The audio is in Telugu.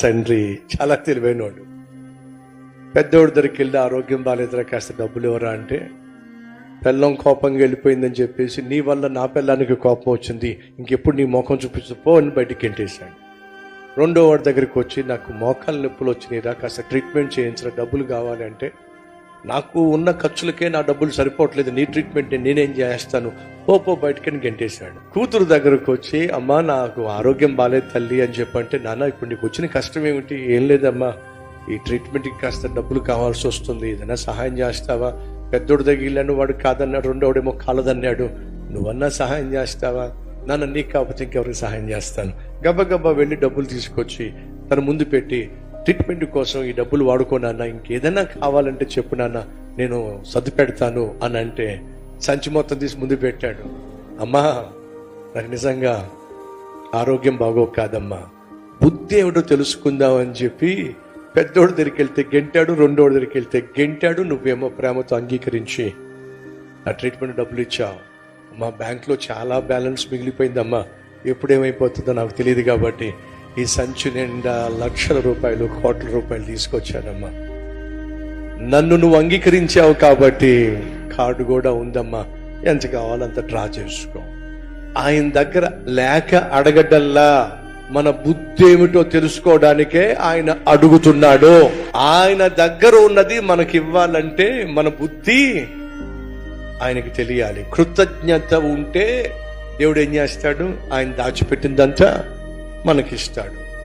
తండ్రి చాలా తెలివైనవాడు. పెద్దోడి దగ్గరికి వెళ్ళి ఆరోగ్యం బాగాలేదురా కాస్త డబ్బులు ఇవ్వరా అంటే, పెళ్ళం కోపంగా వెళ్ళిపోయిందని చెప్పేసి నీ వల్ల నా పెళ్ళానికి కోపం వచ్చింది, ఇంకెప్పుడు నీ మోకం చూపించపో అని బయటికి గెంటేశాడు. రెండో వాడి దగ్గరికి వచ్చి నాకు మోకాలు నొప్పులు వచ్చినాయిరా కాస్త ట్రీట్మెంట్ చేయించరా డబ్బులు కావాలి అంటే, నాకు ఉన్న ఖర్చులకే నా డబ్బులు సరిపోవట్లేదు, నీ ట్రీట్మెంట్ నేనేం చేస్తాను పో బయటకని గెంటేశాడు. కూతురు దగ్గరకు వచ్చి అమ్మా నాకు ఆరోగ్యం బాగాలేదు తల్లి అని చెప్పంటే, నాన్న ఇప్పుడు నీకు వచ్చిన కష్టం ఏమిటి? ఏం లేదమ్మా, ఈ ట్రీట్మెంట్కి కాస్త డబ్బులు కావాల్సి వస్తుంది, ఏదైనా సహాయం చేస్తావా? పెద్దోడు తగిలాను, వాడు కాదన్నాడు, రెండోడేమో కాలదన్నాడు, నువ్వన్నా సహాయం చేస్తావా? నాన్న నీకు కాకపోతే ఇంకెవరికి సహాయం చేస్తాను. గబగబా వెళ్ళి డబ్బులు తీసుకొచ్చి తన ముందు పెట్టి, ట్రీట్మెంట్ కోసం ఈ డబ్బులు వాడుకోనన్నా, ఇంకేదైనా కావాలంటే చెప్పు నాన్న నేను సర్దు పెడతాను అని అంటే సంచి మొత్తం తీసి ముందు పెట్టాడు. అమ్మా నాకు నిజంగా ఆరోగ్యం బాగో కాదమ్మా, బుద్ధి ఏమిటో తెలుసుకుందాం అని చెప్పి పెద్దోడి దగ్గరికి వెళ్తే గెంటాడు, రెండోడి దగ్గరికి వెళ్తే గెంటాడు. నువ్వేమో ప్రేమతో అంగీకరించి ఆ ట్రీట్మెంట్ డబ్బులు ఇచ్చావు. మా బ్యాంక్లో చాలా బ్యాలెన్స్ మిగిలిపోయిందమ్మా, ఎప్పుడేమైపోతుందో నాకు తెలియదు కాబట్టి ఈ సంచి నిండా లక్షల రూపాయలు కోట్ల రూపాయలు తీసుకొచ్చానమ్మా. నన్ను నువ్వు అంగీకరించావు కాబట్టి కార్డు కూడా ఉందమ్మా, ఎంత కావాలంత డ్రా చేసుకో. ఆయన దగ్గర లేక అడగడల్లా మన బుద్ధి ఏమిటో తెలుసుకోవడానికే ఆయన అడుగుతున్నాడు. ఆయన దగ్గర ఉన్నది మనకి ఇవ్వాలంటే మన బుద్ధి ఆయనకి తెలియాలి. కృతజ్ఞత ఉంటే దేవుడు ఏం చేస్తాడు? ఆయన దాచిపెట్టిందంతా మనకిస్తాడు.